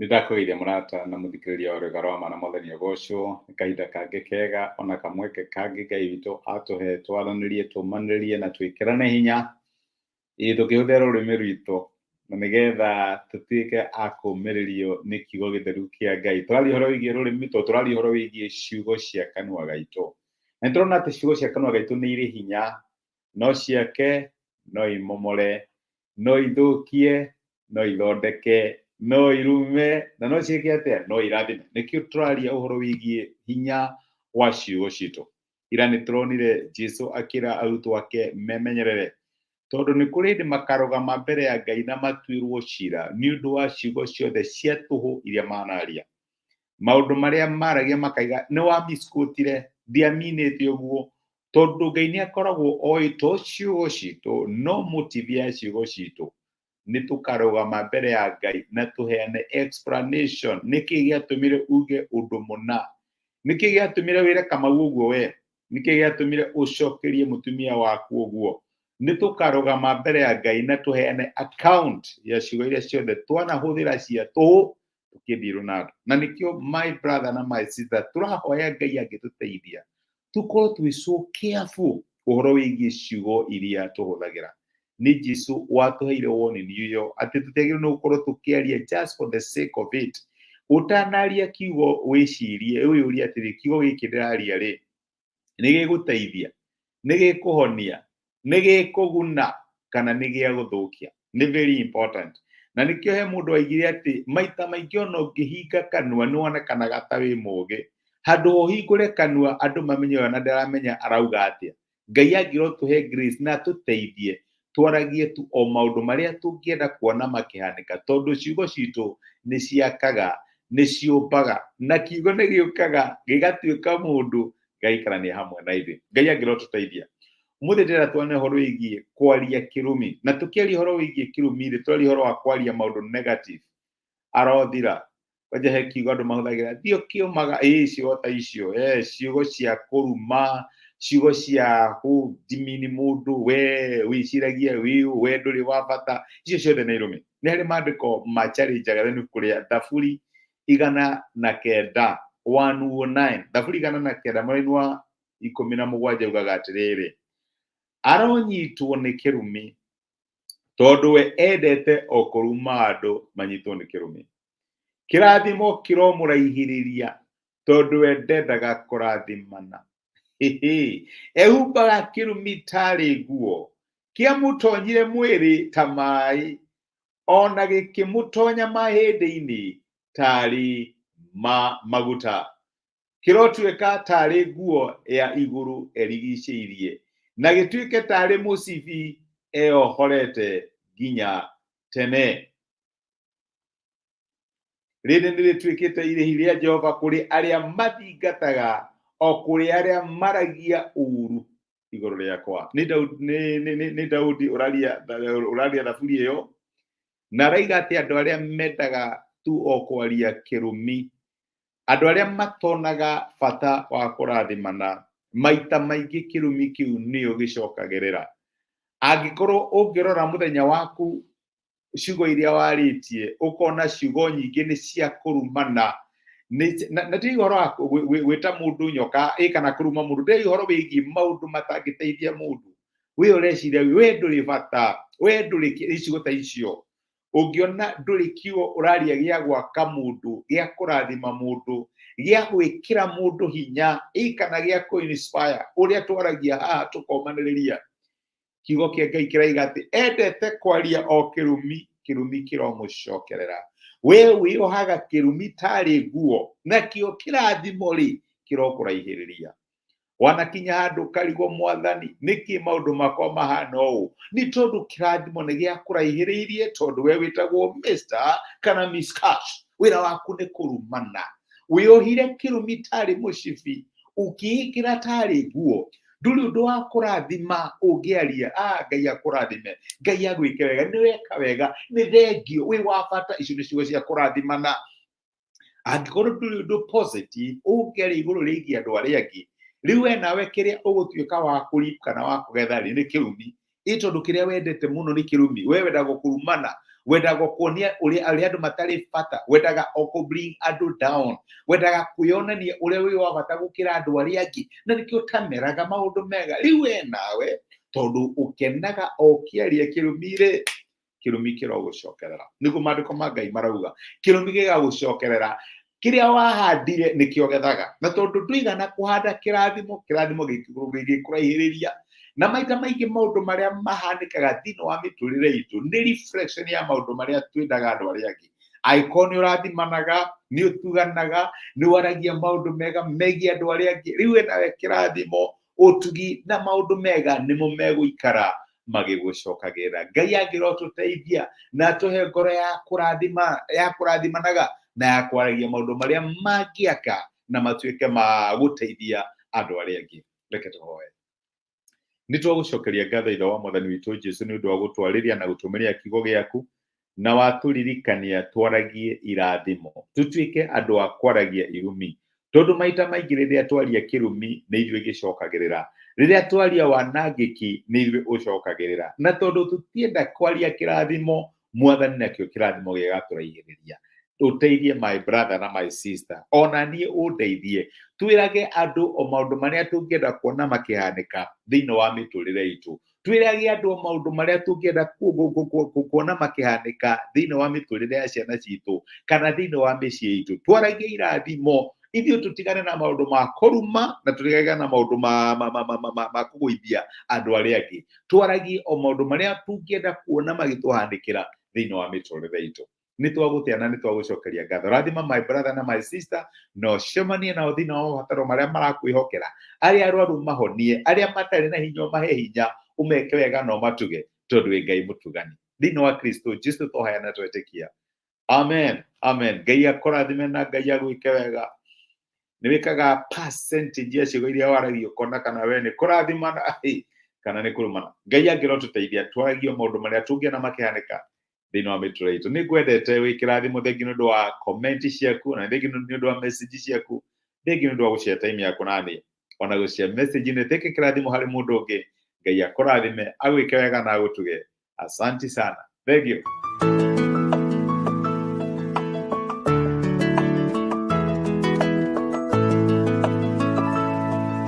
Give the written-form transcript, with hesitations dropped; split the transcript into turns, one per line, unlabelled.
Nĩndakũgeithia mũrata na mũthikĩrĩria wa rwĩga rwa mana mwathani agocwo. Nĩ kahinda kangĩ kega ona kamweke kangĩ Ngai witũ atũhe twaranĩrie tũmanĩrĩrie na twĩkĩrane hinya tũkĩhũthĩra rũrĩmĩ rwitũ na nĩgetha tũtuĩke a kũũmĩrĩrio nĩ kiugo gĩtheru kĩa Ngai. Tũraria ũhoro wĩgiĩ rũrĩmĩ tondũ tũraria ũhoro wĩgiĩ ciugo cia kanua gaitũ, na nĩtũrona atĩ ciugo cia kanua gaitũ nĩ irĩ hinya, no ciake, no imomore, no ithũkie, no ithondeke, no irume, na no ciĩke atĩa, no irathime. Nĩkĩo tũraria ũhoro wĩgiĩ hinya wa ciugo citũ. Ira nĩtũronire Jesũ akĩra arutwo ake memenyerere, tondũ nĩ kũrĩ hĩndĩ makarũgama mbere ya Ngai na matuĩrwo cira nĩ ũndũ wa ciugo ciothe cia tũhũ iria manaria. Maũndũ marĩa maragia makaiga nĩ wa misquotire, ndiaminĩte ũguo, tondũ Ngai nĩakoragwo oĩ to ciugo citũ no motive ya ciugo citũ nĩ tũkarũgama mbere ya Ngai na tũheane explanation. Nĩkĩ gĩatũmire uge ũndũ mũna? Nĩkĩ gĩatũmire wĩre Kamau ũguo we? Nĩkĩ gĩatũmire ũcokerie mũtumia waku ũguo? Nĩ tũkarũgama mbere ya Ngai na tũheane account ya ciugo iria ciothe twanahũthĩra cia tũhũ tũkĩthiĩ na andũ. Na nĩkĩo my brother na my sister tũrahoya Ngai angĩtũteithia tũkorwo twĩ so careful ũhoro wĩgiĩ ciugo iria tũhũthagĩra. Nĩ Jesũ watũheire warning ĩyo atĩ tũtiagĩrĩirwo nĩ gũkorwo tũkĩaria just for the sake of it. Ũtanaria kiugo wĩcirie wĩyũrie atĩrĩ, kiugo gĩkĩ ndĩraria rĩ, nĩ gĩgũteithia, nĩ gĩkũhonia, nĩ gĩkũguna kana nĩ gĩa gũthũkia? Nĩ very important. Na nĩkĩo he mũndũ waigire atĩ maita maingĩ ona ũngĩhinga kanua nĩwonekanaga ta wĩ mũũgĩ, handũ ũhingũre kanua andũ mamenye ona ndaramenya arauga atĩa. Ngai angĩrotũhe grace na tũteithie twaragie tu o maũndũ marĩa tũngĩenda kuona makĩhanĩka, tondũ ciugo citũ nĩ ciakaga, nĩ ciũmbaga, na kiugo nĩ gĩũkaga gĩgatuĩka mũndũ gĩgaikarania hamwe na ithuĩ. Ngai angĩrotũteithia. Mũthĩ ndĩrenda tuone ũhoro wĩgiĩ kwaria kĩrumi, na tũkĩaria ũhoro wĩgiĩ kĩrumi rĩ, tũraria ũhoro wa kwaria maũndũ negative. Arothira kwanja he kiugo andũ mahũthagĩra thio kĩũmaga ciugo ta icio, ciugo cia kũruma, ciugo cia kũdimini mũndũ, we wĩciragia wĩũ, we ndũrĩ wa bata, icio ciothe nĩ irũmi. Nĩ harĩ maandĩko ma challenge-aga thĩinĩ kũrĩa Thaburi 109 109, Thaburi 109 mweri wa 17 ugaga atĩrĩrĩ, aronyitwo nĩ kĩrumi tondũ we endete o kũruma andũ manyitwo nĩ kĩrumi. Kĩrathimo kĩromũraihĩrĩria tondũ we ndendaga kũrathimana. Ehumbaga kĩrumi tarĩ nguo, kĩamũtonyire mwĩrĩ ta maĩ, ona gĩkĩmũtonya mahĩndĩ-inĩ tarĩ maguta. Kĩrotuĩka tarĩ nguo ya igũrũ erigicĩirie, na gĩtuĩke tarĩ mũcibi eyohorete nginya tene. Rĩrĩ nĩrĩtuĩkĩte irĩhi rĩa Jehova kũrĩ arĩa mathingataga, o kũrĩ arĩa maragia ũũru igũrũ rĩakwa. Nĩ Daudi ũraria thaburi ĩyo, na araiga atĩ andũ arĩa mendaga tu o kwaria kĩrumi, andũ arĩa matonaga bata wa kũrathimana, maita maingĩ kĩrumi kĩu nĩyo gĩcokagĩrĩra. Angĩkorwo ũngĩrora mũthenya waku ciugo iria warĩtie, ũkona ciugo nyingĩ nĩ cia kũrumana, na ti ũhoro wa gwĩta mũndũ nyoka kana kũruma mũndũ, ndĩ ũhoro wĩgiĩ maũndũ matangĩteithia mũndũ. We ũreciria we ndũrĩ bata, we ndũrĩ ciugo ta icio. Ũngĩona ndũrĩ kiugo ũraria gĩa gwaka mũndũ, gĩa kũrathima mũndũ, gĩa gwĩkĩra mũndũ hinya, kana gĩa kũ-inspire, ũrĩa twaragia haha tũkomanĩrĩria, kiugo kĩa Ngai kĩraiga atĩ endete kwaria o kĩrumi, kĩrumi kĩromũcokerera. We wĩyohaga kĩrumi tarĩ nguo, nakĩo kĩrathimo rĩ kĩrokũraihĩrĩria. Wanakinya handũ karigwo Mwathani, nĩkĩ maũndũ makwa mahana ũũ? Nĩ tondũ kĩrathimo nĩ gĩakũraihĩrĩirie, tondũ we wĩtagwo Mr. kana Miss Cash, wĩra waku nĩ kũrumana. Wĩyohire kĩrumi tarĩ mũcibi, ũkĩĩkĩra tarĩ nguo, ndũrĩ ũndũ wa kũrathima ũngĩaria. Ngai akũrathime, Ngai agwĩke wega, nĩ weka wega, nĩ thengio, wĩ wa bata. Icio nĩ ciugo cia kũrathimana. Angĩkorwo ndũrĩ ũndũ positive ũngĩaria igũrũ rĩgiĩ andũ arĩa angĩ, rĩu we nawe kĩrĩa ũgũtuĩka wa kũrip kana wa kũgetha nĩ kĩrumi, tondũ kĩrĩa wendete mũno nĩ kĩrumi. We wendaga kũrumana, wendaga kuonia uri andu matari bata, wendaga o bring andu down, wendaga kuyonania uri wi wa bata gukira andu ari angi, na nikio utameraga maundu mega. Riu we nawe tondu ukenaga o kiaria kirumire, kirumi kirogucokerera. Niguo maandiko ma Ngai marauga kirumi gigagucokerera, kiria wahandire nikio gethaga. Na tondu ndwigana kuhanda kirathimo, kirathimo gikuraihiriria. Na maita maingi maundu maria mahanikaga thini wa miturire itu ni reflection ya maundu maria twendaga andu aria angi. Aiko ni urathimanaga, ni utuganaga, ni waragia maundu mega megie andu aria angi, riu nawe kirathimo, utugi na maundu mega nimo meguikara magigucokagira. Ngai angirotuteithia na atuhe ngoro ya kurathimanaga na ya kwaragia maundu maria mangiaka na matuike ma guteithia andu aria angi. Reke tuhoe. Nitwagucokeria ngatho ithe wa Mwathani witu Jesu ni undu wa gutwariria na gutumiria kiugo giaku, na waturirikania twaragie irathimo, tutuike andu a kwaragia irumi, tondu maita maingi riria twaria kirumi ni ithuĩ gicokagirira, riria twaria wanangiki ni ithuĩ ucokagirira, na tondu tutienda kwaria kirathimo, Mwathani nakio kirathimo gigaturaihiriria. Uteithie my brother na my sister, ona nie undeithie twirage andu o maundu maria tungienda kuona makihanika thiini wa miturire itu, twirage andu o maundu maria tungienda kuona makihanika thiini wa miturire ya ciana citu kana thiini wa micii itu. Twaragie irathimo, ithuĩ tutigane na maundu ma kuruma na tutigane na maundu ma kuguithia andu aria angi. Twaragie o maundu maria tungienda kuona magituhanikira thiini wa miturire itu. Nitwagutia na nitwagucokeria ngatho. Rathima my brother na my sister, no cemanie nao thiini wa mabataro maria marakwihokera, aria arwaru mahonie, aria matari na hinya mahe hinya, umeke wega no matuge tondu wi Ngai mutugani. Thiini wa Kristo Jesu twohaya na twetikia. Amen, amen. Ngai akurathime na Ngai agwike wega. Ni wikaga percentage ya ciugo iria waragio kona kana we ni kurathimana kana ni kurumana. Ngai angirotuteithia twaragie maundu maria tungiona makihanika thiini wa miturire itu. Ni ngwendete wi kirathimo, thengi ni undu wa comment ciaku, na thengi ni undu wa message ciaku, thengi ni undu wa gushare time yaku nani, ona gushare message ni teke kirathimo hari mundu ungi. Ngai akurathime agwike wega na agutuge. Asante sana. Thank you.